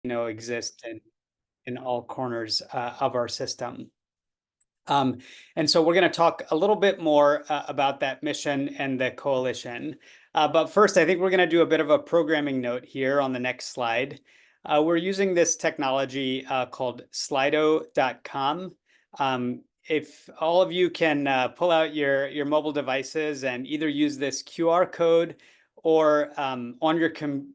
exist in all corners of our system. Um, and so we're going to talk a little bit more about that mission and the coalition. But first, I think we're going to do a bit of a programming note here on the next slide. We're using this technology called Slido.com. If all of you can pull out your mobile devices and either use this QR code or on your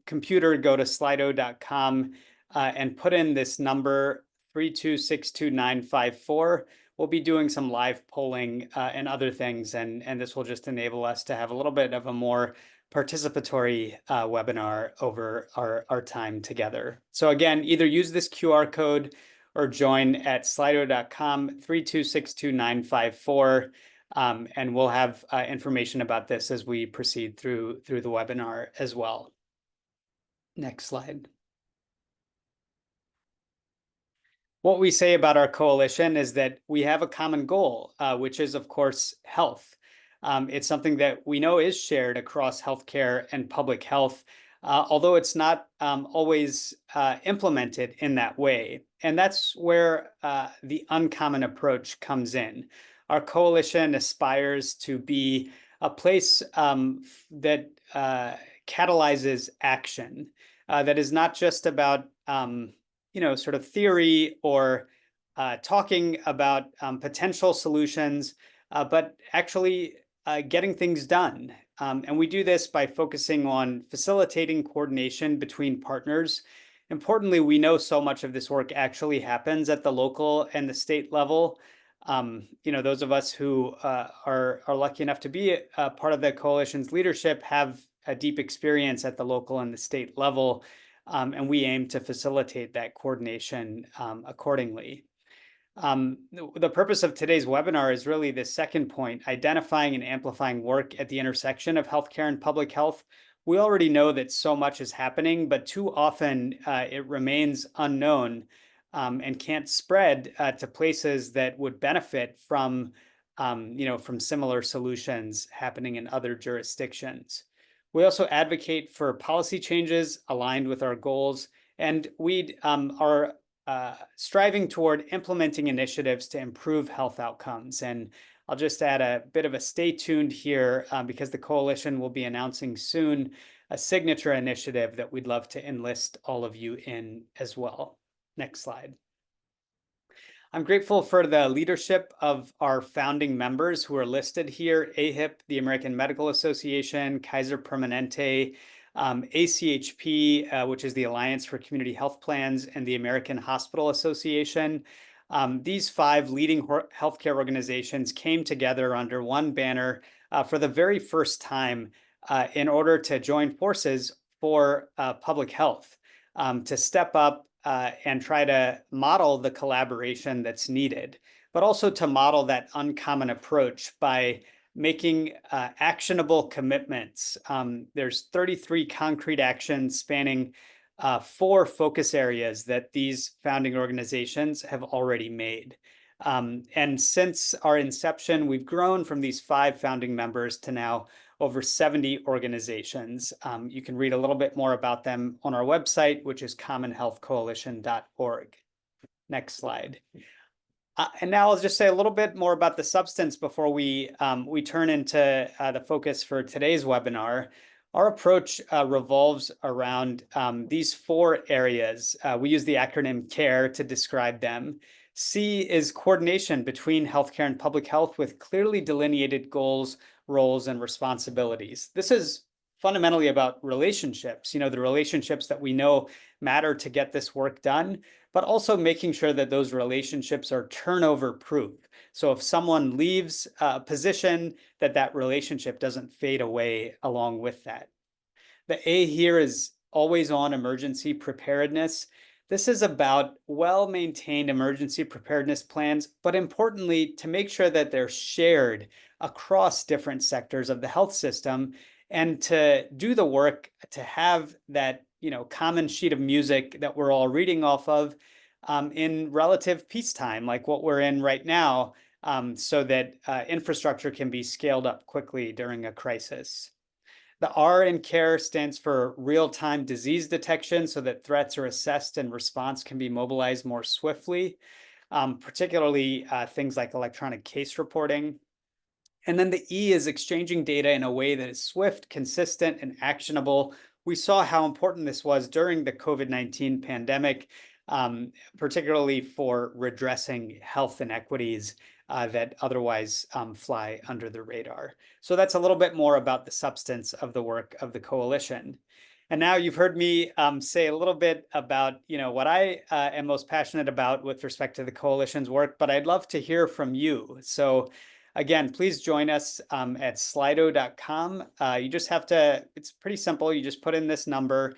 computer, go to Slido.com and put in this number 3262954. We'll be doing some live polling and other things, and this will just enable us to have a little bit of a more participatory webinar over our time together. So again, either use this QR code or join at slido.com 3262954, and we'll have information about this as we proceed through the webinar as well. Next slide. What we say about our coalition is that we have a common goal, which is, of course, health. It's something that we know is shared across healthcare and public health, although it's not always implemented in that way. And that's where the uncommon approach comes in. Our coalition aspires to be a place that catalyzes action, that is not just about sort of theory or talking about potential solutions, but actually getting things done. And we do this by focusing on facilitating coordination between partners. Importantly, we know so much of this work actually happens at the local and the state level. Those of us who are lucky enough to be a part of the coalition's leadership have a deep experience at the local and the state level. And we aim to facilitate that coordination accordingly. The purpose of today's webinar is really the second point, identifying and amplifying work at the intersection of healthcare and public health. We already know that so much is happening, but too often it remains unknown and can't spread to places that would benefit from similar solutions happening in other jurisdictions. We also advocate for policy changes aligned with our goals, and we are striving toward implementing initiatives to improve health outcomes. And I'll just add a bit of a stay tuned here because the coalition will be announcing soon a signature initiative that we'd love to enlist all of you in as well. Next slide. I'm grateful for the leadership of our founding members who are listed here: AHIP, the American Medical Association, Kaiser Permanente, ACHP, which is the Alliance for Community Health Plans, and the American Hospital Association. These five leading healthcare organizations came together under one banner for the very first time in order to join forces for public health, to step up and try to model the collaboration that's needed, but also to model that uncommon approach by making actionable commitments. There's 33 concrete actions spanning 4 focus areas that these founding organizations have already made. And since our inception, we've grown from these 5 founding members to now over 70 organizations. You can read a little bit more about them on our website, which is commonhealthcoalition.org. Next slide. And now I'll just say a little bit more about the substance before we turn into the focus for today's webinar. Our approach revolves around these 4 areas. We use the acronym CARE to describe them. C is coordination between healthcare and public health with clearly delineated goals, roles, and responsibilities. This is fundamentally about relationships, the relationships that we know matter to get this work done, but also making sure that those relationships are turnover proof. So if someone leaves a position, that relationship doesn't fade away along with that. The A here is always on emergency preparedness. This is about well-maintained emergency preparedness plans, but importantly, to make sure that they're shared across different sectors of the health system, and to do the work to have that common sheet of music that we're all reading off of in relative peacetime, like what we're in right now, so that infrastructure can be scaled up quickly during a crisis. The R in care stands for real-time disease detection, so that threats are assessed and response can be mobilized more swiftly, particularly things like electronic case reporting. And then the E is exchanging data in a way that is swift, consistent, and actionable. We saw how important this was during the COVID-19 pandemic, particularly for redressing health inequities that otherwise fly under the radar. So that's a little bit more about the substance of the work of the coalition. And now you've heard me say a little bit about, what I am most passionate about with respect to the coalition's work, but I'd love to hear from you. So again, please join us at slido.com. You just have to, it's pretty simple. You just put in this number.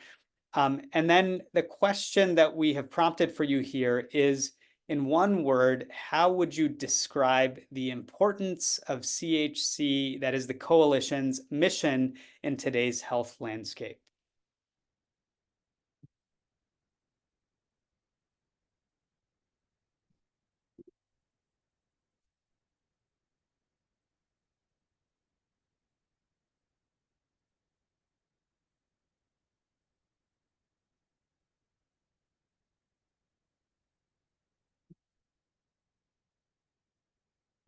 And then the question that we have prompted for you here is, in one word, how would you describe the importance of CHC, that is the coalition's mission, in today's health landscape?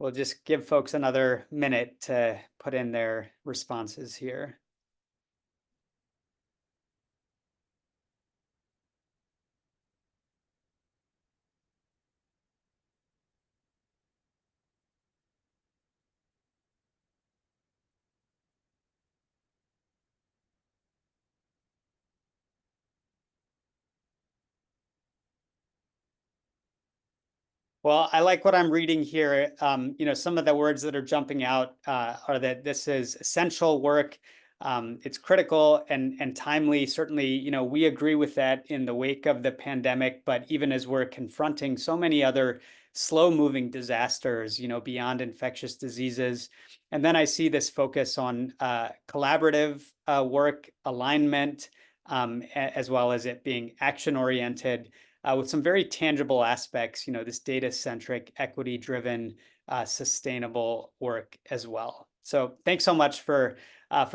We'll just give folks another minute to put in their responses here. Well, I like what I'm reading here. Some of the words that are jumping out are that this is essential work. It's critical and timely. Certainly, we agree with that in the wake of the pandemic, but even as we're confronting so many other slow-moving disasters, beyond infectious diseases. And then I see this focus on collaborative work, alignment, as well as it being action-oriented. With some very tangible aspects, this data-centric, equity-driven, sustainable work as well. So thanks so much for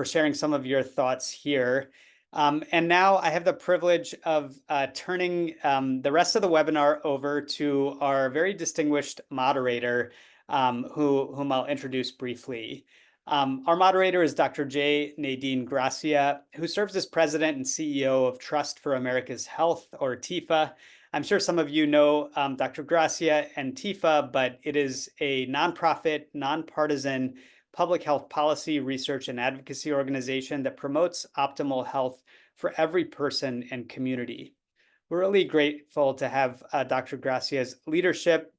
sharing some of your thoughts here. And now I have the privilege of turning the rest of the webinar over to our very distinguished moderator, whom I'll introduce briefly. Our moderator is Dr. Nadine Gracia, who serves as president and CEO of Trust for America's Health, or TIFA. I'm sure some of you know Dr. Gracia and TIFA, but it is a nonprofit, nonpartisan public health policy, research, and advocacy organization that promotes optimal health for every person and community. We're really grateful to have Dr. Gracia's leadership.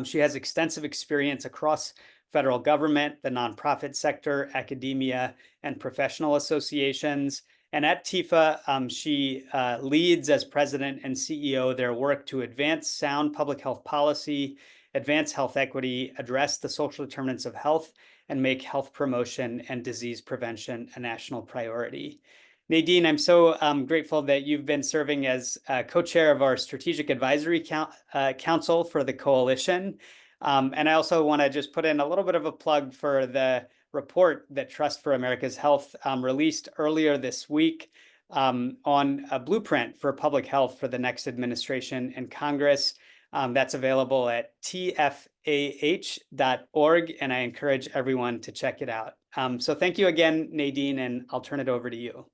She has extensive experience across federal government, the nonprofit sector, academia, and professional associations. And at TIFA, she leads as president and CEO their work to advance sound public health policy, advance health equity, address the social determinants of health, and make health promotion and disease prevention a national priority. Nadine, I'm so grateful that you've been serving as co-chair of our Strategic Advisory Council for the coalition. And I also want to just put in a little bit of a plug for the report that Trust for America's Health released earlier this week on a blueprint for public health for the next administration and Congress. That's available at tfah.org, and I encourage everyone to check it out. So thank you again, Nadine, and I'll turn it over to you.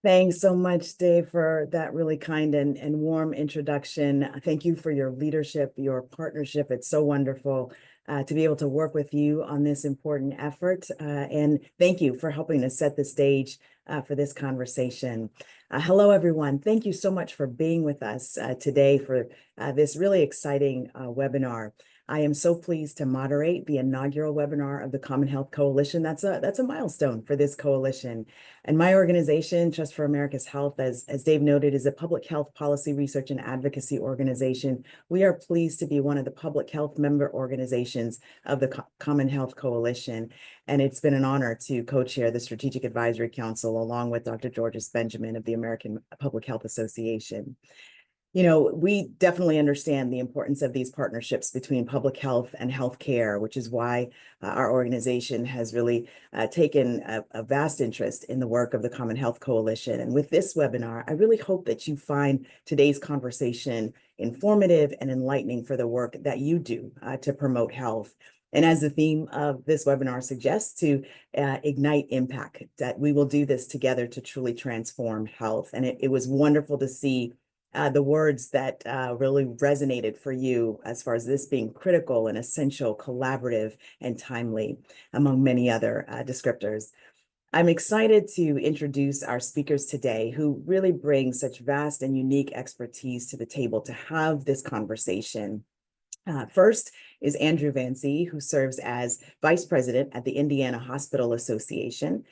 Thanks so much, Dave, for that really kind and warm introduction. Thank you for your leadership, your partnership. It's so wonderful to be able to work with you on this important effort. And thank you for helping to set the stage for this conversation. Hello, everyone. Thank you so much for being with us today for this really exciting webinar. I am so pleased to moderate the inaugural webinar of the Common Health Coalition. That's a milestone for this coalition. And my organization, Trust for America's Health, as Dave noted, is a public health policy research and advocacy organization. We are pleased to be one of the public health member organizations of the Common Health Coalition. And it's been an honor to co-chair the Strategic Advisory Council along with Dr. Georges Benjamin of the American Public Health Association. We definitely understand the importance of these partnerships between public health and healthcare, which is why our organization has really taken a vast interest in the work of the Common Health Coalition. And with this webinar, I really hope that you find today's conversation informative and enlightening for the work that you do to promote health. And as the theme of this webinar suggests, to ignite impact, that we will do this together to truly transform health. And it was wonderful to see the words that really resonated for you as far as this being critical and essential, collaborative, and timely, among many other descriptors. I'm excited to introduce our speakers today who really bring such vast and unique expertise to the table to have this conversation. First is Andrew Vancey, who serves as Vice President at the Indiana Hospital Association.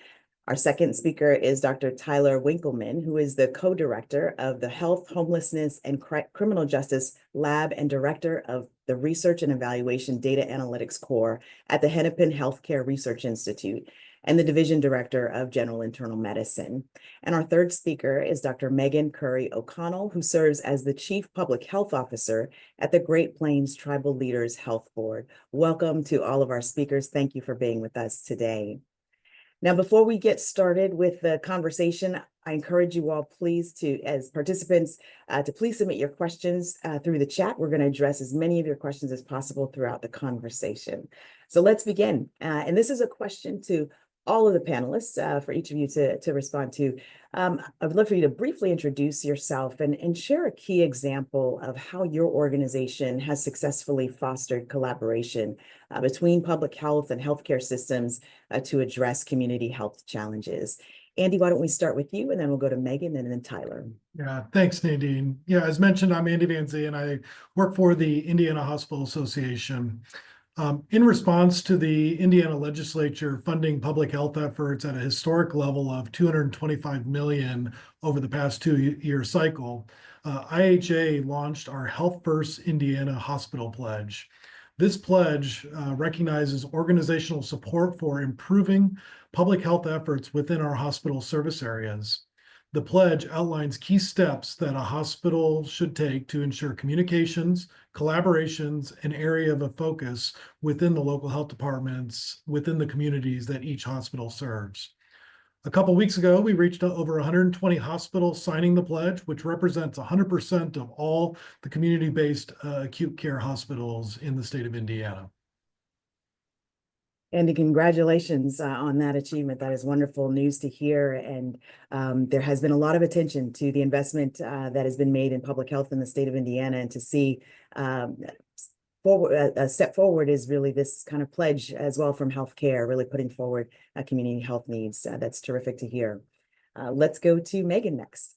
Our second speaker is Dr. Tyler Winkleman, who is the co-director of the Health, Homelessness, and Criminal Justice Lab and director of the Research and Evaluation Data Analytics Core at the Hennepin Healthcare Research Institute, and the division director of General Internal Medicine. And our third speaker is Dr. Megan Curry O'Connell, who serves as the Chief Public Health Officer at the Great Plains Tribal Leaders Health Board. Welcome to all of our speakers. Thank you for being with us today. Now, before we get started with the conversation, I encourage you all, please, as participants, to please submit your questions through the chat. We're going to address as many of your questions as possible throughout the conversation. So let's begin. And this is a question to all of the panelists for each of you to respond to. I would love for you to briefly introduce yourself and share a key example of how your organization has successfully fostered collaboration between public health and healthcare systems to address community health challenges. Andy, why don't we start with you, and then we'll go to Megan and then Tyler. Yeah, thanks, Nadine. Yeah, as mentioned, I'm Andy Vancey, and I work for the Indiana Hospital Association. In response to the Indiana legislature funding public health efforts at a historic level of $225 million over the past 2-year cycle, IHA launched our Health First Indiana Hospital Pledge. This pledge recognizes organizational support for improving public health efforts within our hospital service areas. The pledge outlines key steps that a hospital should take to ensure communications, collaborations, and area of focus within the local health departments within the communities that each hospital serves. A couple of weeks ago, we reached over 120 hospitals signing the pledge, which represents 100% of all the community-based acute care hospitals in the state of Indiana. Andy, congratulations on that achievement. That is wonderful news to hear. And there has been a lot of attention to the investment that has been made in public health in the state of Indiana, and to see a step forward is really this kind of pledge as well from healthcare, really putting forward community health needs. That's terrific to hear. Let's go to Megan next.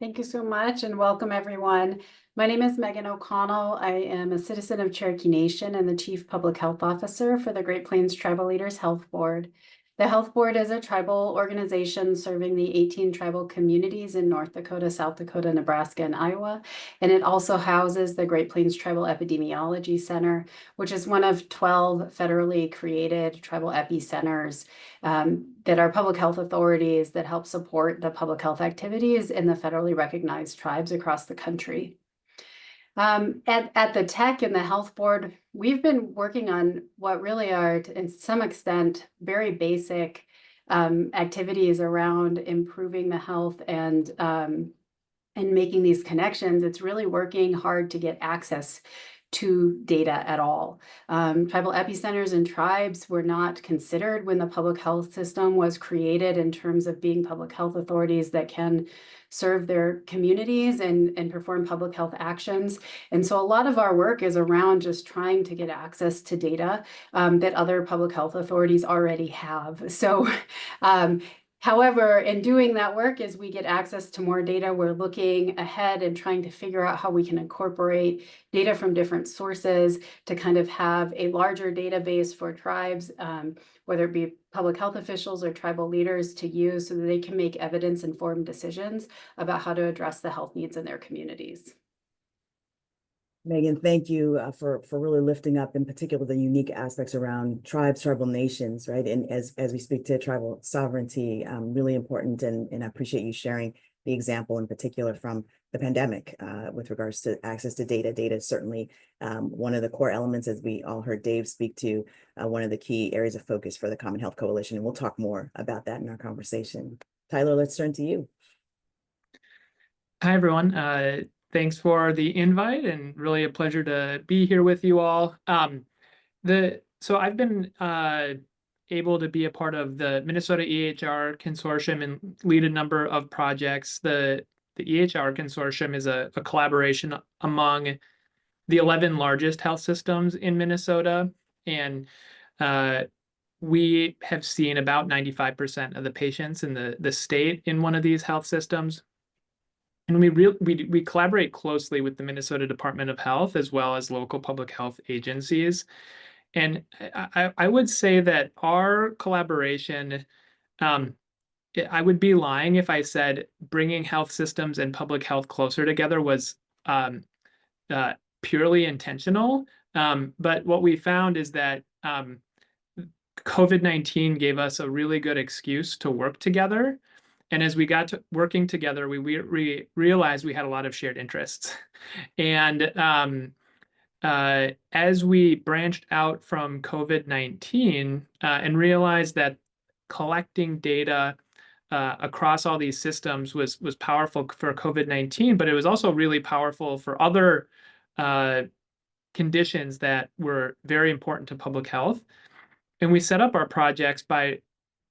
Thank you so much, and welcome everyone. My name is Megan O'Connell. I am a citizen of Cherokee Nation and the Chief Public Health Officer for the Great Plains Tribal Leaders Health Board. The Health Board is a tribal organization serving the 18 tribal communities in North Dakota, South Dakota, Nebraska, and Iowa. And it also houses the Great Plains Tribal Epidemiology Center, which is one of 12 federally created tribal epicenters that are public health authorities that help support the public health activities in the federally recognized tribes across the country. At the Tech and the Health Board, we've been working on what really are, to some extent, very basic activities around improving the health and making these connections. It's really working hard to get access to data at all. Tribal epicenters and tribes were not considered when the public health system was created in terms of being public health authorities that can serve their communities and perform public health actions. And so a lot of our work is around just trying to get access to data that other public health authorities already have. So however, in doing that work, as we get access to more data, we're looking ahead and trying to figure out how we can incorporate data from different sources to kind of have a larger database for tribes, whether it be public health officials or tribal leaders to use so that they can make evidence-informed decisions about how to address the health needs in their communities. Megan, thank you for really lifting up, in particular, the unique aspects around tribes, tribal nations, right? And as we speak to tribal sovereignty, really important, and I appreciate you sharing the example in particular from the pandemic with regards to access to data. Data is certainly one of the core elements, as we all heard Dave speak to, one of the key areas of focus for the Common Health Coalition. And we'll talk more about that in our conversation. Tyler, let's turn to you. Hi, everyone. Thanks for the invite, and really a pleasure to be here with you all. So I've been able to be a part of the Minnesota EHR Consortium and lead a number of projects. The EHR Consortium is a collaboration among the 11 largest health systems in Minnesota, and we have seen about 95% of the patients in the state in one of these health systems. And we collaborate closely with the Minnesota Department of Health as well as local public health agencies. And I would say that our collaboration, I would be lying if I said bringing health systems and public health closer together was purely intentional. But what we found is that COVID-19 gave us a really good excuse to work together. And as we got to working together, we realized we had a lot of shared interests. And as we branched out from COVID-19 and realized that collecting data across all these systems was powerful for COVID-19, but it was also really powerful for other conditions that were very important to public health. And we set up our projects by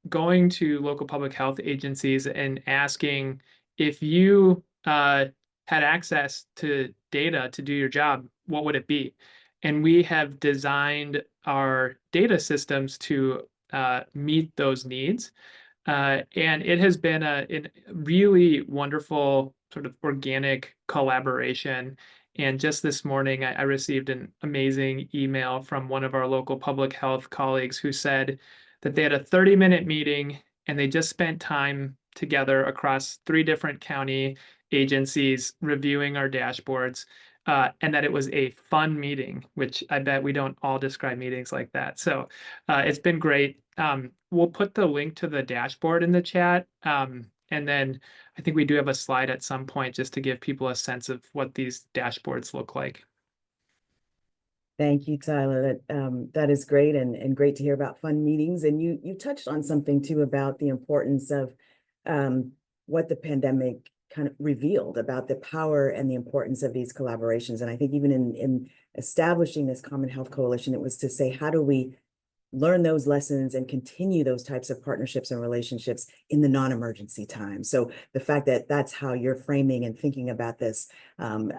going to local public health agencies and asking, if you had access to data to do your job, what would it be? And we have designed our data systems to meet those needs. And it has been a really wonderful sort of organic collaboration. And just this morning, I received an amazing email from one of our local public health colleagues who said that they had a 30-minute meeting and they just spent time together across 3 different county agencies reviewing our dashboards, and that it was a fun meeting, which I bet we don't all describe meetings like that. So it's been great. We'll put the link to the dashboard in the chat. And then I think we do have a slide at some point just to give people a sense of what these dashboards look like. Thank you, Tyler. That is great, and great to hear about fun meetings. And you touched on something too about the importance of what the pandemic kind of revealed about the power and the importance of these collaborations. And I think even in establishing this Common Health Coalition, it was to say, how do we learn those lessons and continue those types of partnerships and relationships in the non-emergency time. So the fact that that's how you're framing and thinking about this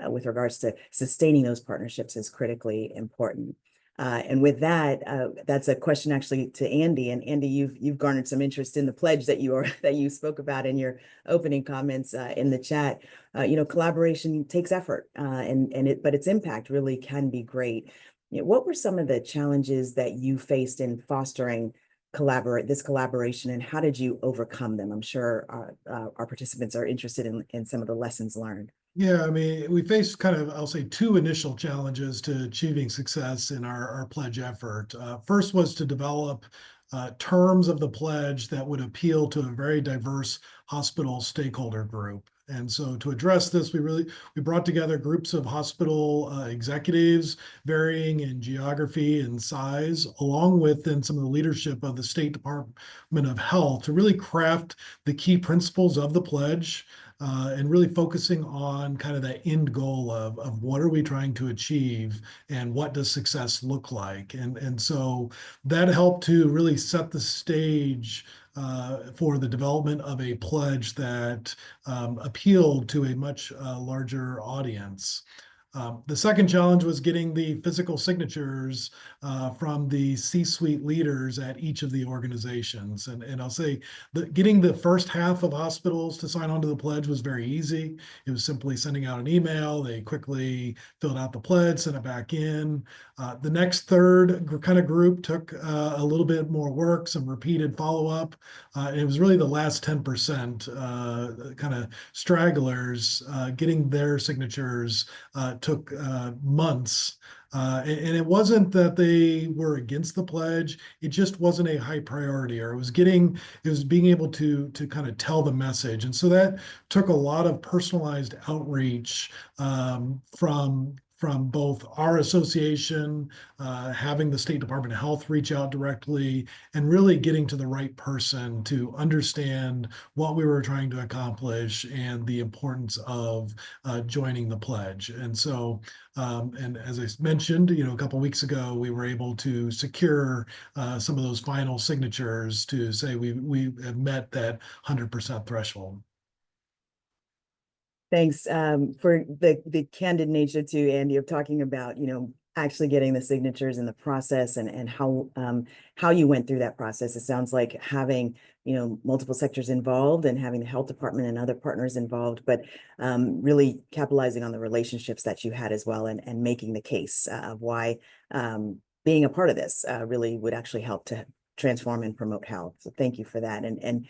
with regards to sustaining those partnerships is critically important. And with that, that's a question actually to Andy. And Andy, you've garnered some interest in the pledge that you spoke about in your opening comments in the chat. Collaboration takes effort, but its impact really can be great. What were some of the challenges that you faced in fostering this collaboration, and how did you overcome them? I'm sure our participants are interested in some of the lessons learned. Yeah, I mean, we faced kind of, I'll say, 2 initial challenges to achieving success in our pledge effort. First was to develop terms of the pledge that would appeal to a very diverse hospital stakeholder group. And so to address this, we brought together groups of hospital executives varying in geography and size, along with then some of the leadership of the State Department of Health, to really craft the key principles of the pledge, and really focusing on kind of that end goal of what are we trying to achieve and what does success look like. And so that helped to really set the stage for the development of a pledge that appealed to a much larger audience. The second challenge was getting the physical signatures from the C-suite leaders at each of the organizations. And I'll say that getting the first half of hospitals to sign on to the pledge was very easy. It was simply sending out an email. They quickly filled out the pledge, sent it back in. The next third kind of group took a little bit more work, some repeated follow-up. It was really the last 10% kind of stragglers getting their signatures took months And it wasn't that they were against the pledge. It just wasn't a high priority, or it was being able to kind of tell the message. And so that took a lot of personalized outreach from both our association, having the State Department of Health reach out directly, and really getting to the right person to understand what we were trying to accomplish and the importance of joining the pledge. And so, and as I mentioned, a couple of weeks ago, we were able to secure some of those final signatures to say we have met that 100% threshold. Thanks for the candid nature too, Andy, of talking about, actually getting the signatures in the process and how you went through that process. It sounds like having, multiple sectors involved and having the health department and other partners involved, but really capitalizing on the relationships that you had as well, and making the case of why being a part of this really would actually help to transform and promote health. So thank you for that. And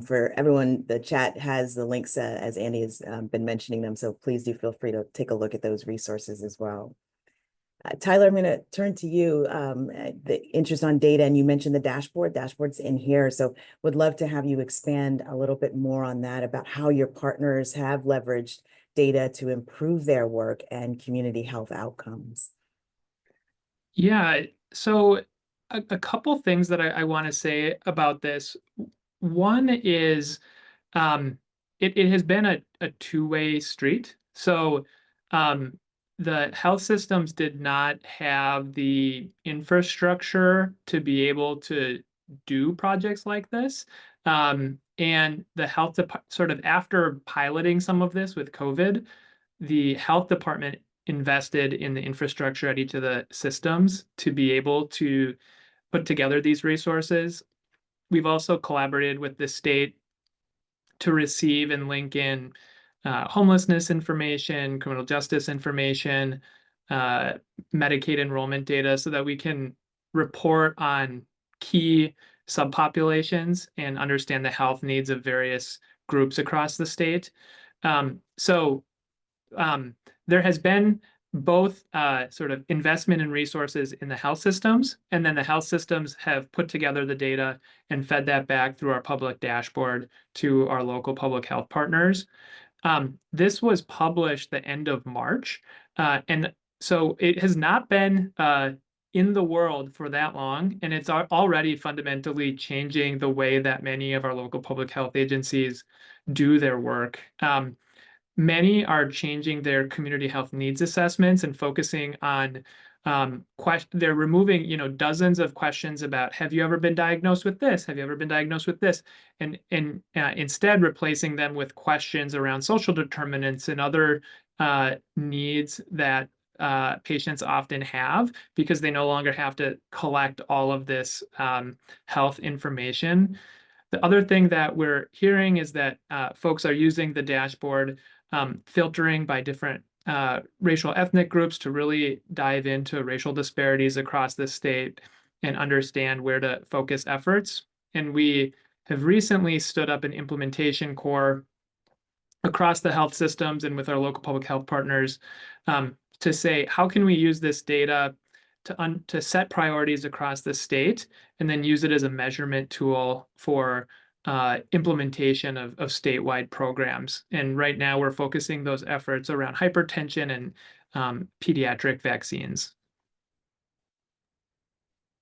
for everyone, the chat has the links as Andy has been mentioning them. So please do feel free to take a look at those resources as well. Tyler, I'm going to turn to you. The interest on data, and you mentioned the dashboard's in here. So would love to have you expand a little bit more on that, about how your partners have leveraged data to improve their work and community health outcomes. Yeah, so a couple things that I want to say about this. One is it has been a two-way street. So the health systems did not have the infrastructure to be able to do projects like this. And the health department, sort of after piloting some of this with COVID, the health department invested in the infrastructure at each of the systems to be able to put together these resources. We've also collaborated with the state to receive and link in homelessness information, criminal justice information, Medicaid enrollment data, so that we can report on key subpopulations and understand the health needs of various groups across the state. There has been both sort of investment in resources in the health systems, and then the health systems have put together the data and fed that back through our public dashboard to our local public health partners. This was published the end of March, and so it has not been in the world for that long, and it's already fundamentally changing the way that many of our local public health agencies do their work. Many are changing their community health needs assessments and focusing on they're removing, dozens of questions about, have you ever been diagnosed with this? Have you ever been diagnosed with this? And instead replacing them with questions around social determinants and other needs that patients often have, because they no longer have to collect all of this health information. The other thing that we're hearing is that folks are using the dashboard, filtering by different racial ethnic groups to really dive into racial disparities across the state and understand where to focus efforts. And we have recently stood up an implementation core across the health systems and with our local public health partners to say, how can we use this data to set priorities across the state, and then use it as a measurement tool for implementation of statewide programs. And right now we're focusing those efforts around hypertension and pediatric vaccines.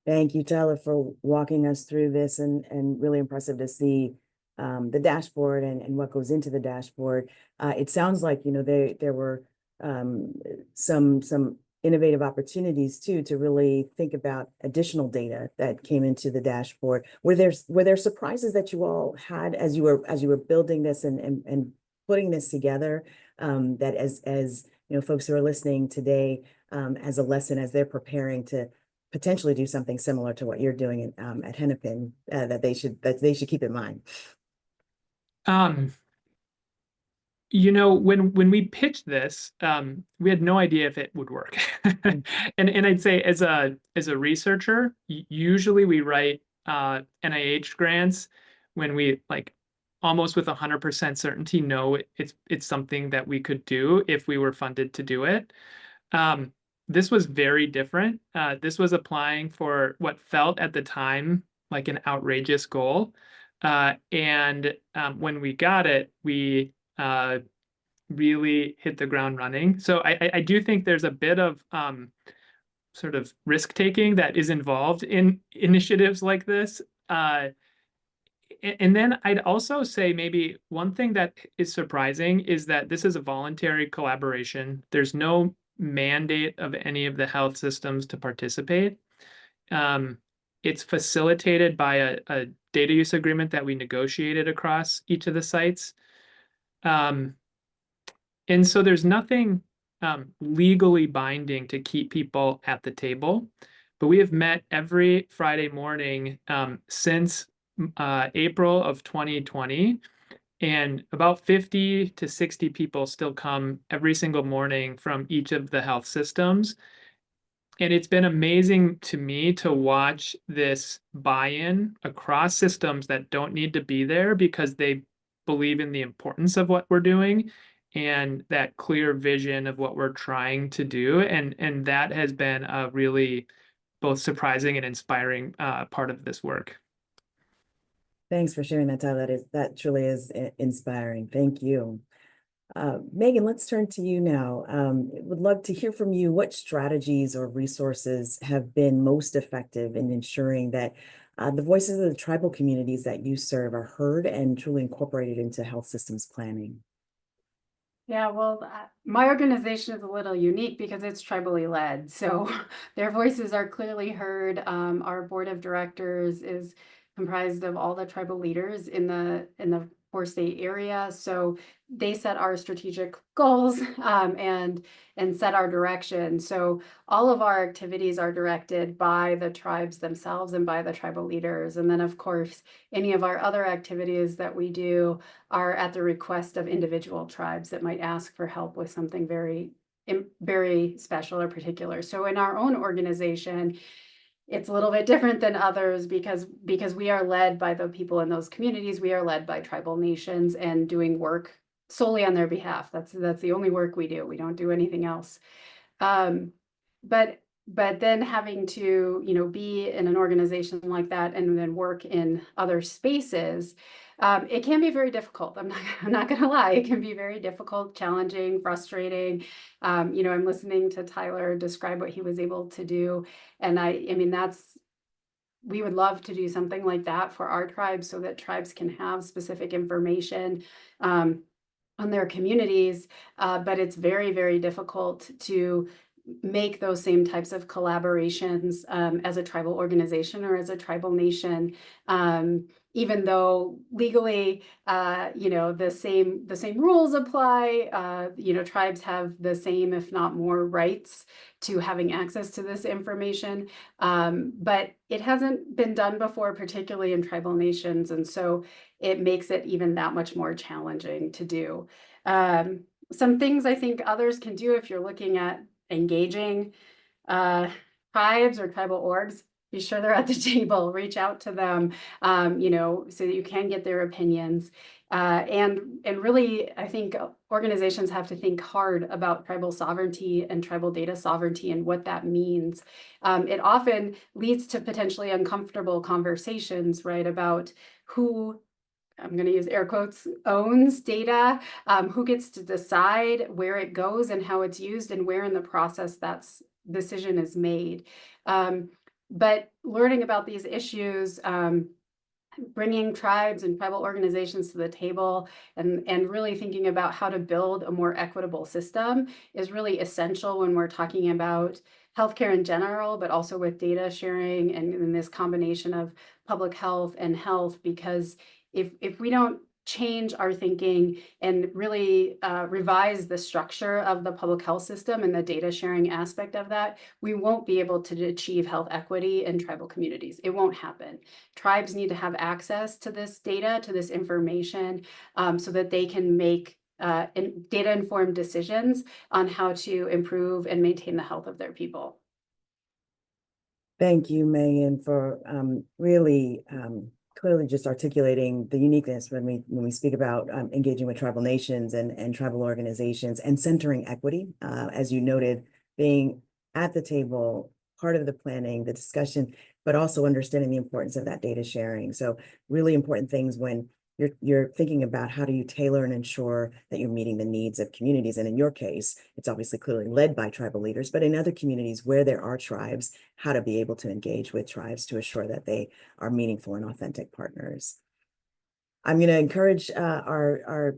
Thank you, Tyler, for walking us through this, and really impressive to see the dashboard and what goes into the dashboard. It sounds like, there were some innovative opportunities too to really think about additional data that came into the dashboard. Were there surprises that you all had as you were building this and putting this together, that as folks who are listening today, as a lesson, as they're preparing to potentially do something similar to what you're doing at Hennepin, that they should keep in mind? When we pitched this, we had no idea if it would work. And I'd say as a researcher, usually we write NIH grants when we almost with 100% certainty know it's something that we could do if we were funded to do it. this was very different. This was applying for what felt at the time like an outrageous goal. And when we got it, we really hit the ground running. So I do think there's a bit of sort of risk taking that is involved in initiatives like this. And then I'd also say maybe one thing that is surprising is that this is a voluntary collaboration. There's no mandate of any of the health systems to participate. It's facilitated by a data use agreement that we negotiated across each of the sites. And so there's nothing legally binding to keep people at the table, but we have met every Friday morning since April of 2020, and about 50 to 60 people still come every single morning from each of the health systems. And it's been amazing to me to watch this buy-in across systems that don't need to be there because they believe in the importance of what we're doing and that clear vision of what we're trying to do. And that has been a really both surprising and inspiring part of this work. Thanks for sharing that, Tyler. That truly is inspiring. Thank you. Megan, let's turn to you now. Would love to hear from you what strategies or resources have been most effective in ensuring that the voices of the tribal communities that you serve are heard and truly incorporated into health systems planning. Yeah, well, my organization is a little unique because it's tribally led. So their voices are clearly heard. Our board of directors is comprised of all the tribal leaders in the 4-state area. So they set our strategic goals and set our direction. So all of our activities are directed by the tribes themselves and by the tribal leaders. And then, of course, any of our other activities that we do are at the request of individual tribes that might ask for help with something very, very special or particular. So in our own organization, it's a little bit different than others because we are led by the people in those communities. We are led by tribal nations and doing work solely on their behalf. That's the only work we do. We don't do anything else. But then having to, be in an organization like that and then work in other spaces, it can be very difficult. I'm not going to lie. It can be very difficult, challenging, frustrating. I'm listening to Tyler describe what he was able to do. And we would love to do something like that for our tribes so that tribes can have specific information on their communities. But it's very, very difficult to make those same types of collaborations as a tribal organization or as a tribal nation, even though legally, the same rules apply. Tribes have the same, if not more, rights to having access to this information, but it hasn't been done before, particularly in tribal nations, and so it makes it even that much more challenging to do. Some things I think others can do if you're looking at engaging tribes or tribal orgs, be sure they're at the table, reach out to them, so that you can get their opinions. And really, I think organizations have to think hard about tribal sovereignty and tribal data sovereignty and what that means. It often leads to potentially uncomfortable conversations, right, about who, I'm going to use air quotes, owns data, who gets to decide where it goes and how it's used and where in the process that decision is made. But learning about these issues, bringing tribes and tribal organizations to the table and really thinking about how to build a more equitable system is really essential when we're talking about healthcare in general, but also with data sharing and in this combination of public health and health, because if we don't change our thinking and really revise the structure of the public health system and the data sharing aspect of that, we won't be able to achieve health equity in tribal communities. It won't happen. Tribes need to have access to this data, to this information, so that they can make data-informed decisions on how to improve and maintain the health of their people. Thank you, Megan, for really clearly just articulating the uniqueness when we speak about engaging with tribal nations and tribal organizations and centering equity, as you noted, being at the table, part of the planning, the discussion, but also understanding the importance of that data sharing. So really important things when you're thinking about how do you tailor and ensure that you're meeting the needs of communities. And in your case, it's obviously clearly led by tribal leaders, but in other communities where there are tribes, how to be able to engage with tribes to assure that they are meaningful and authentic partners. I'm going to encourage our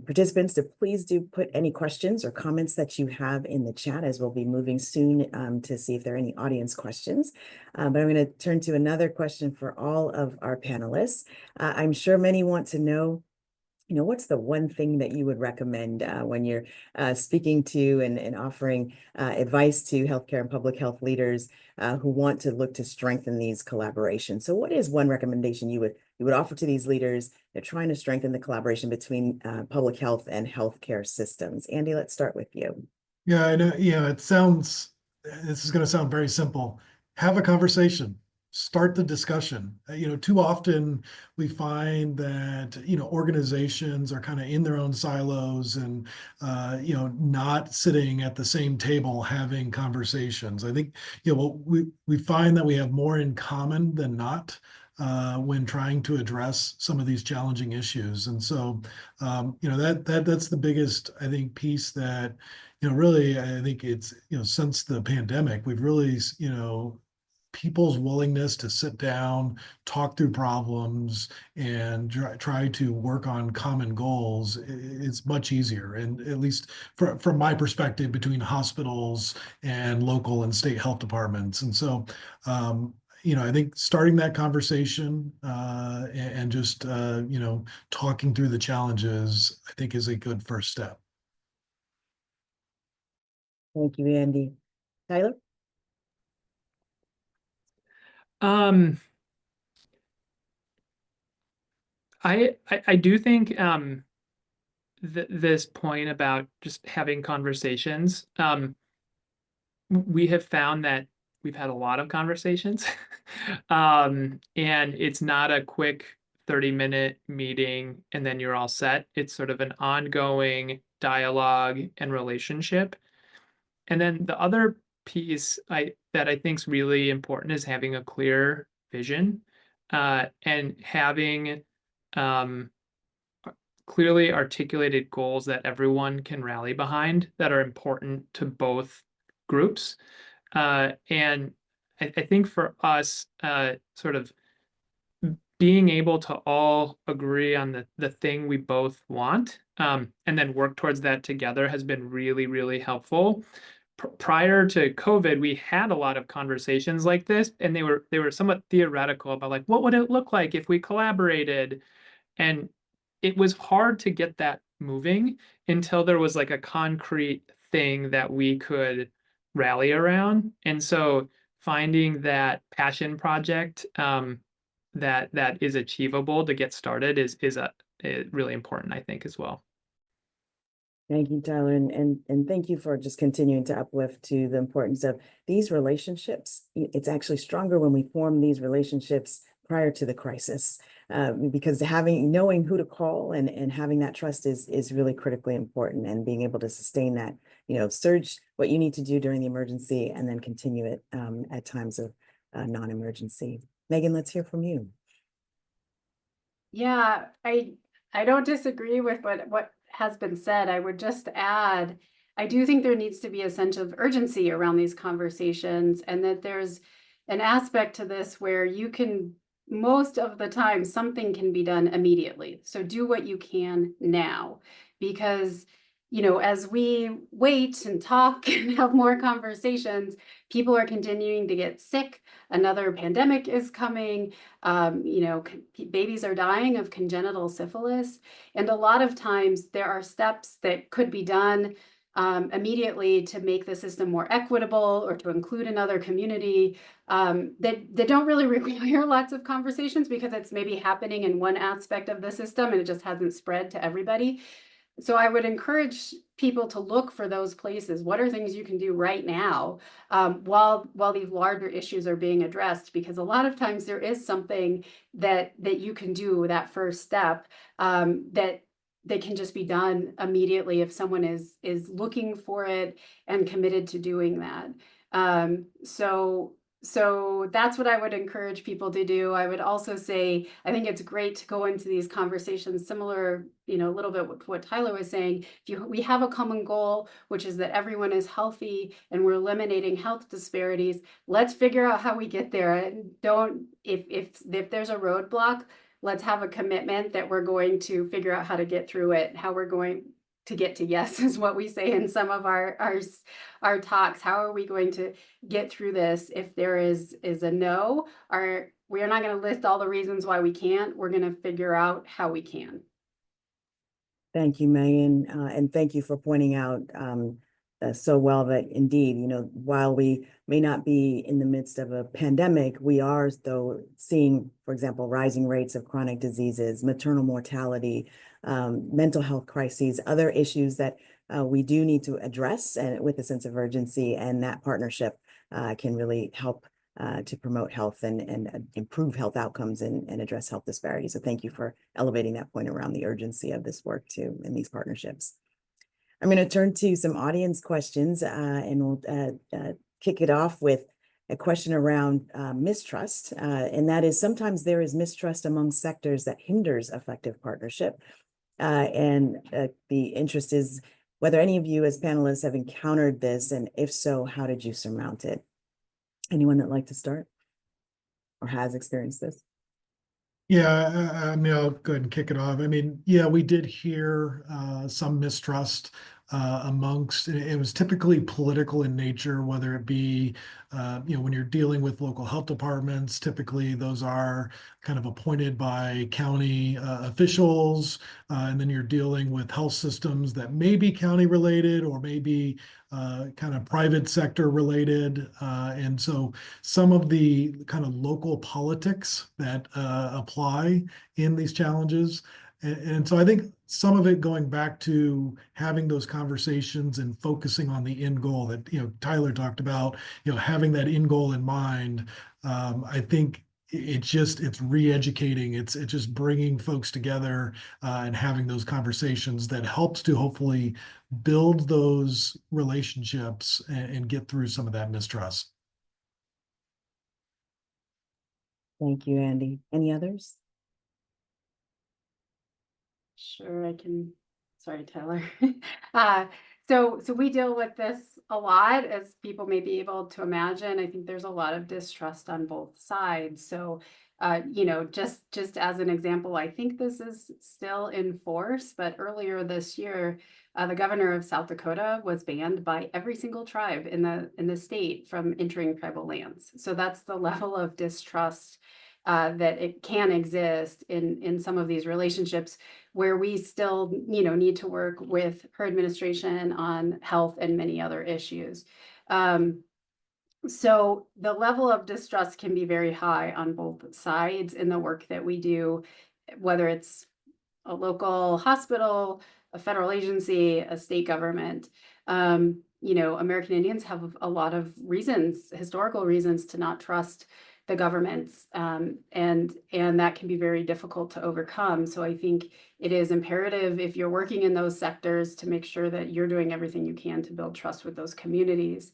participants to please do put any questions or comments that you have in the chat, as we'll be moving soon to see if there are any audience questions. But I'm going to turn to another question for all of our panelists. I'm sure many want to know, what's the one thing that you would recommend when you're speaking to and offering advice to healthcare and public health leaders who want to look to strengthen these collaborations? So what is one recommendation you would offer to these leaders? They're trying to strengthen the collaboration between public health and healthcare systems. Andy, let's start with you. Yeah, I know. Yeah, this is going to sound very simple. Have a conversation. Start the discussion. Too often we find that, organizations are kind of in their own silos and, not sitting at the same table having conversations. I think, we find that we have more in common than not when trying to address some of these challenging issues. And so, that's the biggest, I think, piece that, really, I think it's, since the pandemic, we've really, people's willingness to sit down, talk through problems, and try to work on common goals, it's much easier. And at least from my perspective, between hospitals and local and state health departments. And so, I think starting that conversation and just, talking through the challenges, I think is a good first step. Thank you, Andy. Tyler? I do think this point about just having conversations, we have found that we've had a lot of conversations, and it's not a quick 30-minute meeting and then you're all set. It's sort of an ongoing dialogue and relationship. And then the other piece that I think is really important is having a clear vision and having clearly articulated goals that everyone can rally behind that are important to both groups. And I think for us, sort of being able to all agree on the thing we both want and then work towards that together has been really, really helpful. Prior to COVID, we had a lot of conversations like this, and they were somewhat theoretical about like, what would it look like if we collaborated? And it was hard to get that moving until there was like a concrete thing that we could rally around. And so finding that passion project that is achievable to get started is really important, I think, as well. Thank you, Tyler, and thank you for just continuing to uplift to the importance of these relationships. It's actually stronger when we form these relationships prior to the crisis, because knowing who to call and having that trust is really critically important, and being able to sustain that, surge what you need to do during the emergency and then continue it at times of non-emergency. Megan, let's hear from you. Yeah, I don't disagree with what has been said. I would just add, I do think there needs to be a sense of urgency around these conversations, and that there's an aspect to this where you can, most of the time, something can be done immediately. So do what you can now, because as we wait and talk and have more conversations, people are continuing to get sick. Another pandemic is coming. Babies are dying of congenital syphilis. And a lot of times there are steps that could be done immediately to make the system more equitable or to include another community that don't really require lots of conversations, because it's maybe happening in one aspect of the system and it just hasn't spread to everybody. So I would encourage people to look for those places. What are things you can do right now while these larger issues are being addressed? Because a lot of times there is something that you can do, that first step, that can just be done immediately if someone is looking for it and committed to doing that. So that's what I would encourage people to do. I would also say, I think it's great to go into these conversations similar, a little bit with what Tyler was saying. We have a common goal, which is that everyone is healthy and we're eliminating health disparities. Let's figure out how we get there. And if there's a roadblock, let's have a commitment that we're going to figure out how to get through it, how we're going to get to yes is what we say in some of our talks. How are we going to get through this? If there is a no, we are not going to list all the reasons why we can't. We're going to figure out how we can. Thank you, Megan, and thank you for pointing out so well that indeed, while we may not be in the midst of a pandemic, we are though seeing, for example, rising rates of chronic diseases, maternal mortality, mental health crises, other issues that we do need to address and with a sense of urgency, and that partnership can really help to promote health and improve health outcomes and address health disparities. So thank you for elevating that point around the urgency of this work too in these partnerships. I'm going to turn to some audience questions and we'll kick it off with a question around mistrust. And that is, sometimes there is mistrust among sectors that hinders effective partnership. And the interest is whether any of you as panelists have encountered this, and if so, how did you surmount it? Anyone that'd like to start or has experienced this? Yeah, I mean, I'll go ahead and kick it off. I mean, yeah, we did hear some mistrust amongst, it was typically political in nature, whether it be, when you're dealing with local health departments, typically those are kind of appointed by county officials, and then you're dealing with health systems that may be county related or maybe kind of private sector related. And so some of the kind of local politics that apply in these challenges. And so I think some of it going back to having those conversations and focusing on the end goal that, Tyler talked about, having that end goal in mind. I think it's re-educating. It's just bringing folks together and having those conversations that helps to hopefully build those relationships and get through some of that mistrust. Thank you, Andy. Any others? Sure, I can. Sorry, Tyler. So we deal with this a lot, as people may be able to imagine. I think there's a lot of distrust on both sides. So, just as an example, I think this is still in force, but earlier this year, the governor of South Dakota was banned by every single tribe in the state from entering tribal lands. So that's the level of distrust that it can exist in some of these relationships, where we still, need to work with her administration on health and many other issues. So the level of distrust can be very high on both sides in the work that we do, whether it's a local hospital, a federal agency, a state government. American Indians have a lot of reasons, historical reasons, to not trust the governments, and that can be very difficult to overcome. So I think it is imperative, if you're working in those sectors, to make sure that you're doing everything you can to build trust with those communities.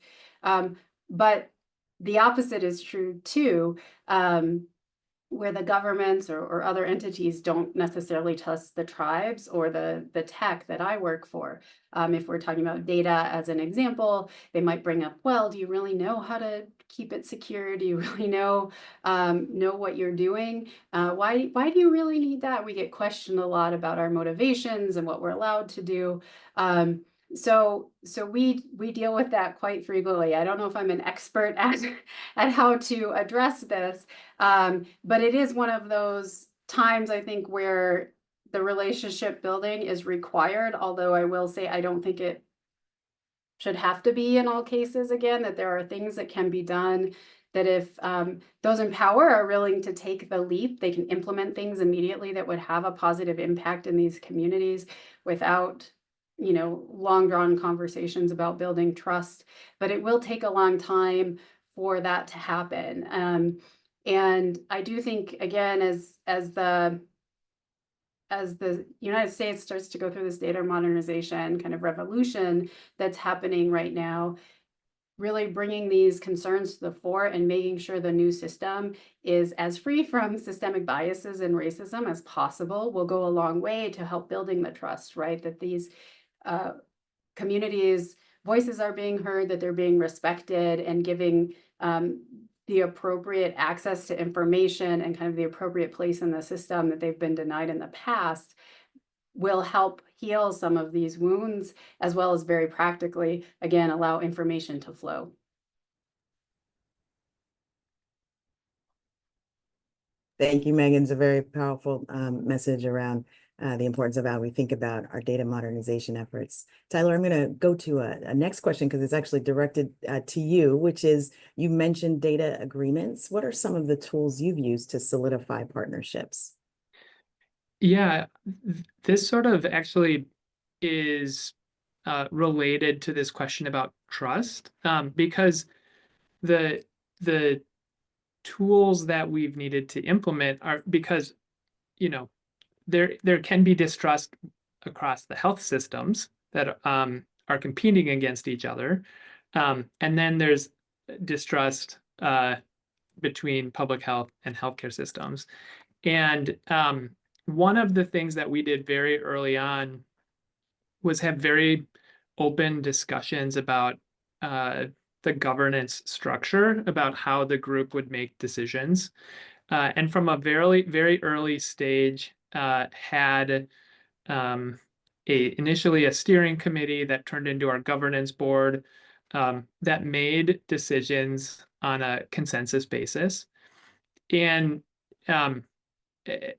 But the opposite is true too, where the governments or other entities don't necessarily trust the tribes or the tech that I work for. If we're talking about data as an example, they might bring up, well, do you really know how to keep it secure? Do you really know what you're doing? Why do you really need that? We get questioned a lot about our motivations and what we're allowed to do. So we deal with that quite frequently. I don't know if I'm an expert at how to address this, but it is one of those times, I think, where the relationship building is required. Although I will say, I don't think it should have to be in all cases. Again, that there are things that can be done, that if those in power are willing to take the leap, they can implement things immediately that would have a positive impact in these communities without long drawn conversations about building trust. But it will take a long time for that to happen. And I do think, again, as the United States starts to go through this data modernization kind of revolution that's happening right now, really bringing these concerns to the fore and making sure the new system is as free from systemic biases and racism as possible will go a long way to help building the trust, right? That these communities' voices are being heard, that they're being respected, and giving the appropriate access to information and kind of the appropriate place in the system that they've been denied in the past will help heal some of these wounds, as well as very practically, again, allow information to flow. Thank you, Megan. It's a very powerful message around the importance of how we think about our data modernization efforts. Tyler, I'm going to go to a next question because it's actually directed to you, which is, you mentioned data agreements. What are some of the tools you've used to solidify partnerships? Yeah, this sort of actually is related to this question about trust, because the tools that we've needed to implement are because, you know, there can be distrust across the health systems that are competing against each other, and then there's distrust between public health and healthcare systems. And one of the things that we did very early on was have very open discussions about the governance structure, about how the group would make decisions. And from a very, very early stage, had initially a steering committee that turned into our governance board, that made decisions on a consensus basis. And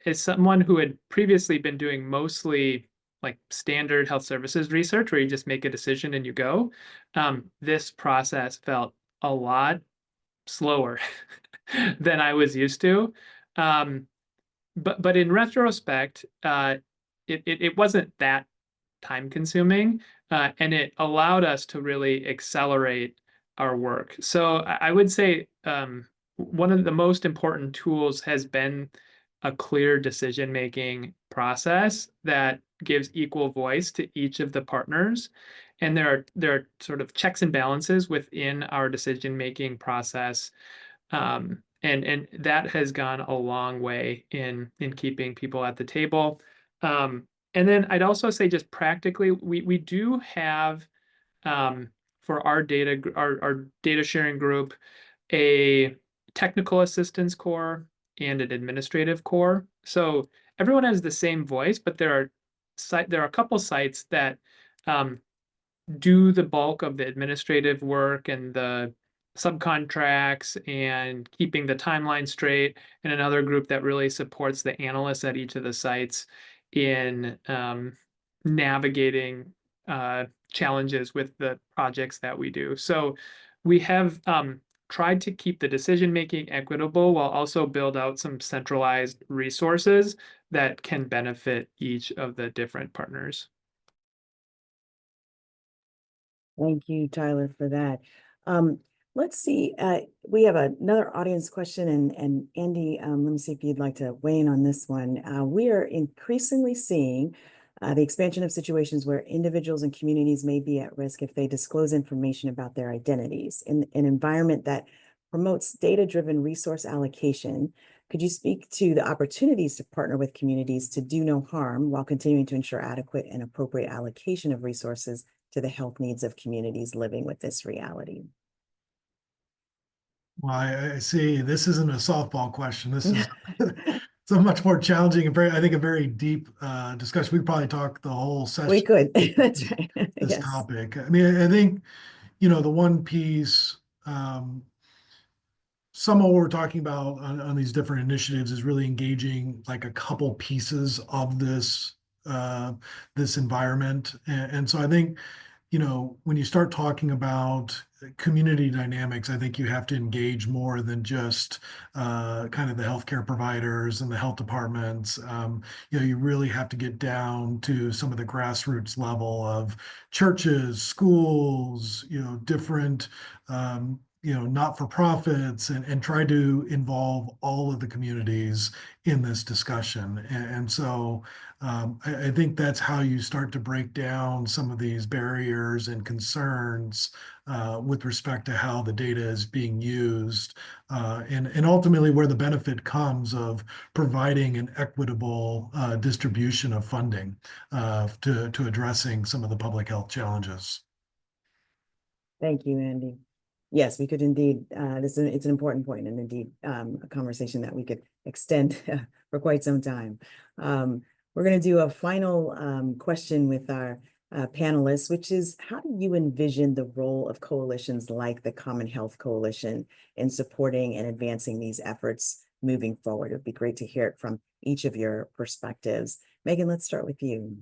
as someone who had previously been doing mostly like standard health services research, where you just make a decision and you go, this process felt a lot slower than I was used to. But in retrospect, it wasn't that time consuming, and it allowed us to really accelerate our work. So I would say one of the most important tools has been a clear decision-making process that gives equal voice to each of the partners. And there are sort of checks and balances within our decision-making process. And that has gone a long way in keeping people at the table. And then I'd also say, just practically, we do have for our data sharing group a technical assistance core and an administrative core. So everyone has the same voice, but there are a couple sites that do the bulk of the administrative work and the subcontracts and keeping the timeline straight, and another group that really supports the analysts at each of the sites in navigating challenges with the projects that we do. So we have tried to keep the decision-making equitable while also build out some centralized resources that can benefit each of the different partners. Thank you, Tyler, for that. Let's see, we have another audience question, and Andy, let me see if you'd like to weigh in on this one. We are increasingly seeing the expansion of situations where individuals and communities may be at risk if they disclose information about their identities. In an environment that promotes data-driven resource allocation, could you speak to the opportunities to partner with communities to do no harm while continuing to ensure adequate and appropriate allocation of resources to the health needs of communities living with this reality? Well, I see this isn't a softball question. This is it's a much more challenging and I think a very deep discussion. We probably talk the whole session. We could. That's right. This Yes. topic. I mean, I think, the one piece, some of what we're talking about on these different initiatives is really engaging like a couple pieces of this environment. And so I think, when you start talking about community dynamics, I think you have to engage more than just kind of the healthcare providers and the health departments. You really have to get down to some of the grassroots level of churches, schools, different not-for-profits and try to involve all of the communities in this discussion. And so I think that's how you start to break down some of these barriers and concerns with respect to how the data is being used, and ultimately where the benefit comes of providing an equitable distribution of funding to addressing some of the public health challenges. Thank you, Andy. Yes, we could indeed, it's an important point, and indeed a conversation that we could extend for quite some time. We're going to do a final question with our panelists, which is, how do you envision the role of coalitions like the Common Health Coalition in supporting and advancing these efforts moving forward? It'd be great to hear it from each of your perspectives. Megan, let's start with you.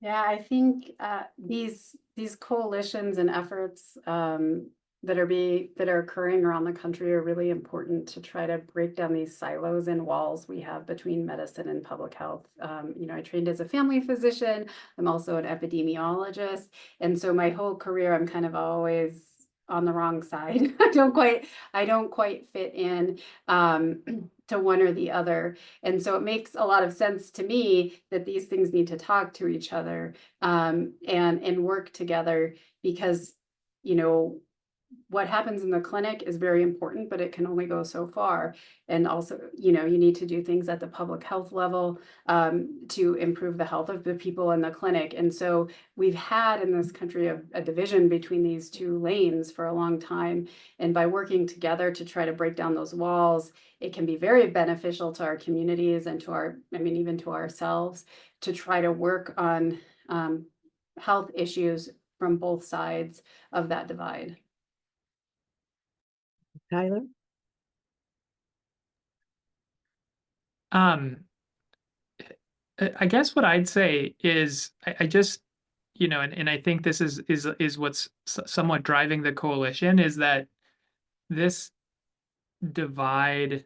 Yeah, I think these coalitions and efforts that are occurring around the country are really important to try to break down these silos and walls we have between medicine and public health. I trained as a family physician. I'm also an epidemiologist, and so my whole career I'm kind of always on the wrong side. I don't quite fit in to one or the other. And so it makes a lot of sense to me that these things need to talk to each other and work together, because, what happens in the clinic is very important, but it can only go so far. And also, you need to do things at the public health level to improve the health of the people in the clinic. And so we've had in this country a division between these two lanes for a long time. And by working together to try to break down those walls, it can be very beneficial to our communities and even to ourselves, to try to work on health issues from both sides of that divide. Tyler? I guess what I'd say is I just, and I think this is what's somewhat driving the coalition, is that this divide,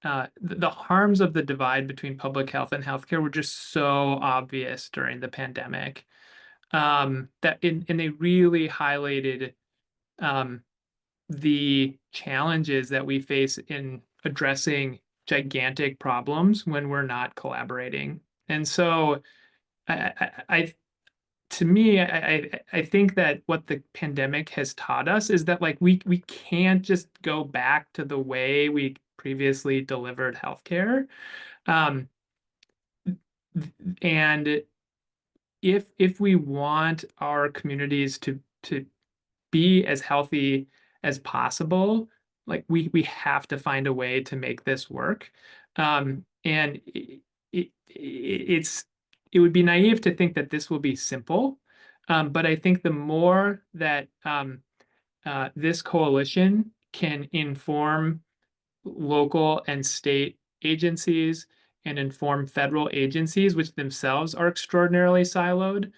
the harms of the divide between public health and healthcare were just so obvious during the pandemic, and they really highlighted the challenges that we face in addressing gigantic problems when we're not collaborating. And so I think that what the pandemic has taught us is that, like, we can't just go back to the way we previously delivered healthcare. And if we want our communities to be as healthy as possible, like, we have to find a way to make this work. And it would be naive to think that this will be simple, but I think the more that this coalition can inform local and state agencies and inform federal agencies, which themselves are extraordinarily siloed,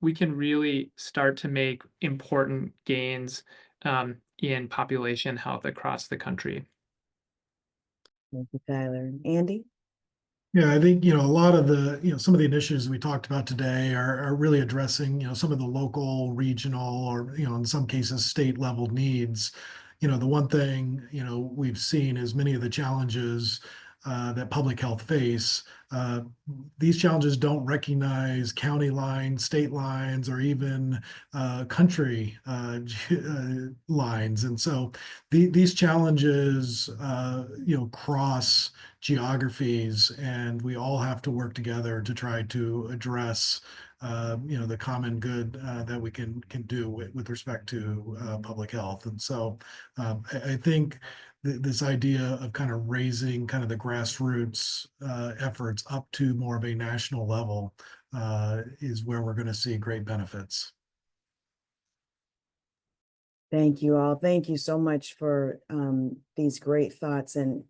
we can really start to make important gains in population health across the country. Thank you, Tyler. Andy? Yeah, I think, a lot of the, some of the initiatives we talked about today are really addressing, some of the local, regional, or, in some cases, state level needs. The one thing, we've seen is many of the challenges that public health face. These challenges don't recognize county lines, state lines, or even country lines. And so these challenges, cross geographies, and we all have to work together to try to address the common good that we can do with respect to public health. And so I think this idea of kind of raising kind of the grassroots efforts up to more of a national level is where we're going to see great benefits. Thank you all. Thank you so much for these great thoughts and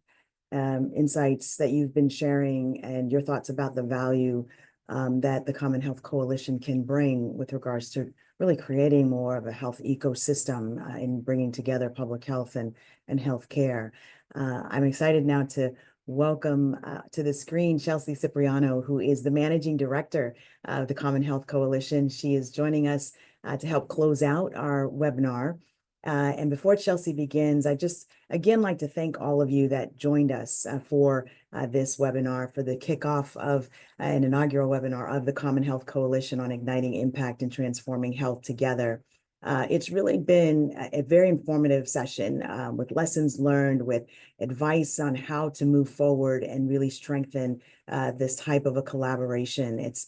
insights that you've been sharing, and your thoughts about the value that the Common Health Coalition can bring with regards to really creating more of a health ecosystem in bringing together public health and healthcare. I'm excited now to welcome to the screen Chelsea Cipriano, who is the Managing Director of the Common Health Coalition. She is joining us to help close out our webinar. And before Chelsea begins, I just again like to thank all of you that joined us for this webinar, for the kickoff of an inaugural webinar of the Common Health Coalition on Igniting Impact and Transforming Health Together. It's really been a very informative session with lessons learned, with advice on how to move forward and really strengthen this type of a collaboration. It's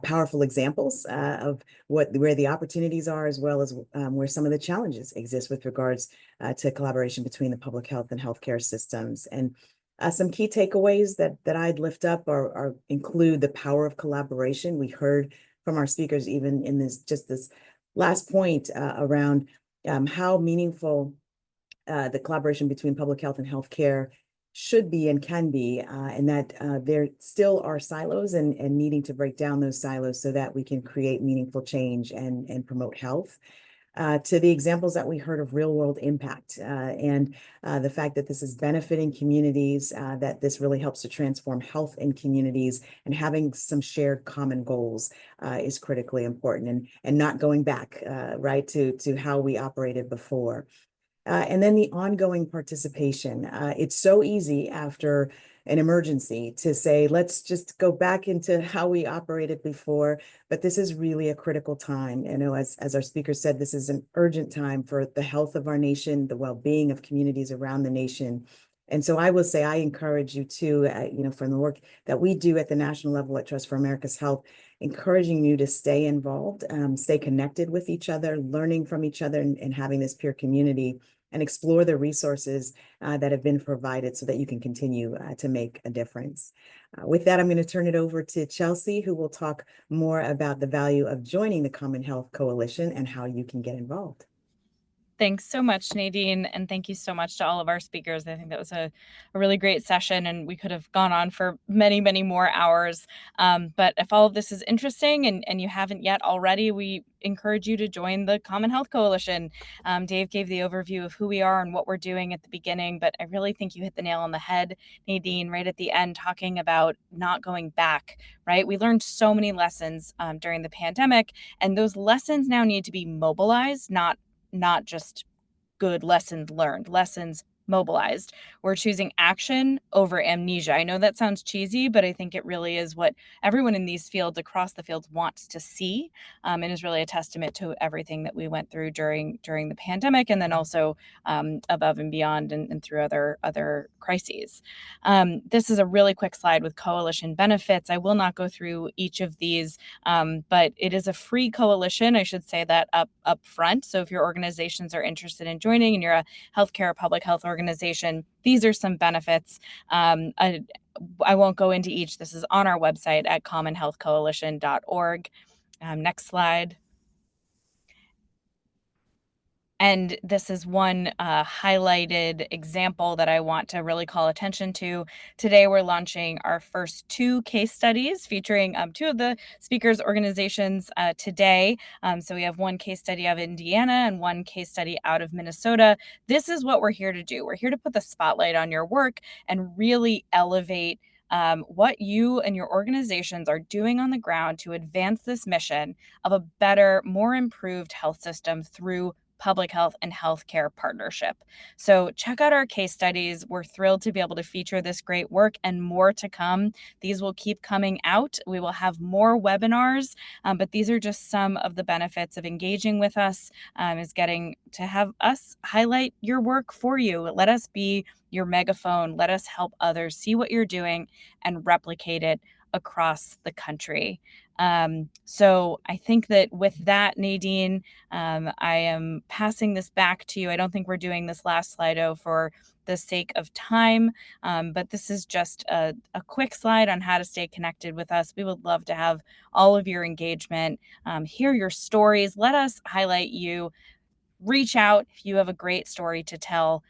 powerful examples of where the opportunities are, as well as where some of the challenges exist with regards to collaboration between the public health and healthcare systems. And some key takeaways that I'd lift up include the power of collaboration. We heard from our speakers even in this last point around how meaningful the collaboration between public health and healthcare should be and can be, and that there still are silos and needing to break down those silos so that we can create meaningful change and promote health. To the examples that we heard of real world impact and the fact that this is benefiting communities, that this really helps to transform health in communities, and having some shared common goals is critically important, and not going back right to how we operated before. And then the ongoing participation. It's so easy after an emergency to say, let's just go back into how we operated before, but this is really a critical time. You know, as our speaker said, this is an urgent time for the health of our nation, the well-being of communities around the nation. And so I will say, I encourage you to, you know, from the work that we do at the national level at Trust for America's Health, encouraging you to stay involved, stay connected with each other, learning from each other, and having this peer community, and explore the resources that have been provided so that you can continue to make a difference. With that, I'm going to turn it over to Chelsea, who will talk more about the value of joining the Common Health Coalition and how you can get involved. Thanks so much, Nadine, and thank you so much to all of our speakers. I think that was a really great session, and we could have gone on for many, many more hours. But if all of this is interesting and you haven't yet already, we encourage you to join the Common Health Coalition. Dave gave the overview of who we are and what we're doing at the beginning, but I really think you hit the nail on the head, Nadine, right at the end, talking about not going back, right? We learned so many lessons during the pandemic, and those lessons now need to be mobilized, not just good lessons learned, lessons mobilized. We're choosing action over amnesia. I know that sounds cheesy, but I think it really is what everyone in these fields, across the fields, wants to see, and is really a testament to everything that we went through during the pandemic, and then also above and beyond and through other crises. This is a really quick slide with coalition benefits. I will not go through each of these, but it is a free coalition. I should say that up front. So if your organizations are interested in joining and you're a healthcare or public health organization, these are some benefits. I won't go into each. This is on our website at commonhealthcoalition.org. Next slide. And this is one highlighted example that I want to really call attention to. Today, we're launching our first 2 case studies featuring 2 of the speakers' organizations today. So we have one case study out of Indiana and one case study out of Minnesota. This is what we're here to do. We're here to put the spotlight on your work and really elevate what you and your organizations are doing on the ground to advance this mission of a better, more improved health system through public health and healthcare partnership. So check out our case studies. We're thrilled to be able to feature this great work and more to come. These will keep coming out. We will have more webinars, but these are just some of the benefits of engaging with us, is getting to have us highlight your work for you. Let us be your megaphone. Let us help others see what you're doing and replicate it across the country. So I think that with that, Nadine, I am passing this back to you. I don't think we're doing this last Slido for the sake of time, but this is just a quick slide on how to stay connected with us. We would love to have all of your engagement, hear your stories. Let us highlight you. Reach out if you have a great story to tell.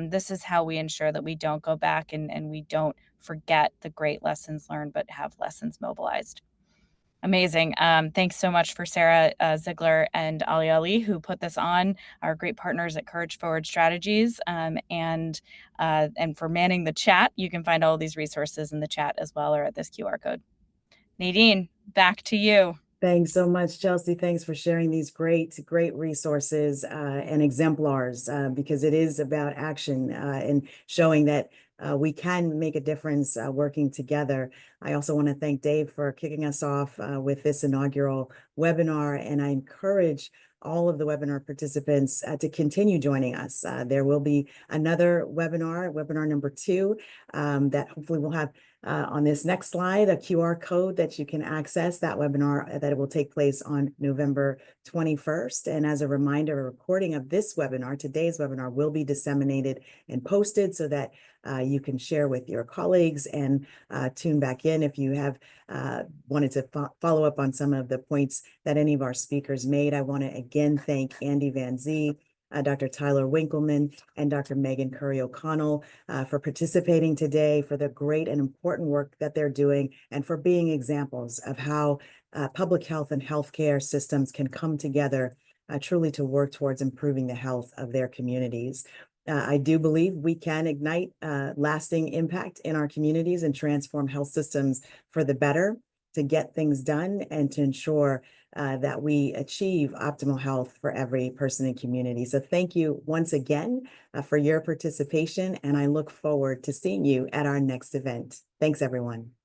This is how we ensure that we don't go back and we don't forget the great lessons learned, but have lessons mobilized. Amazing. Thanks so much for Sarah Ziegler and Ali, who put this on, our great partners at Courage Forward Strategies, and for manning the chat. You can find all of these resources in the chat as well, or at this QR code. Nadine, back to you. Thanks so much, Chelsea. Thanks for sharing these great resources and exemplars because it is about action and showing that we can make a difference working together. I also want to thank Dave for kicking us off with this inaugural webinar, and I encourage all of the webinar participants to continue joining us. There will be another webinar number 2, that hopefully we'll have on this next slide, a QR code that you can access that webinar that it will take place on November 21st. And as a reminder, a recording of this webinar, today's webinar, will be disseminated and posted so that you can share with your colleagues and tune back in if you have wanted to follow up on some of the points that any of our speakers made. I want to again thank Andy Van Zee, Dr. Tyler Winkleman, and Dr. Megan Curry O'Connell for participating today, for the great and important work that they're doing, and for being examples of how public health and healthcare systems can come together truly to work towards improving the health of their communities. I do believe we can ignite lasting impact in our communities and transform health systems for the better, to get things done and to ensure that we achieve optimal health for every person and community. So thank you once again for your participation, and I look forward to seeing you at our next event. Thanks, everyone.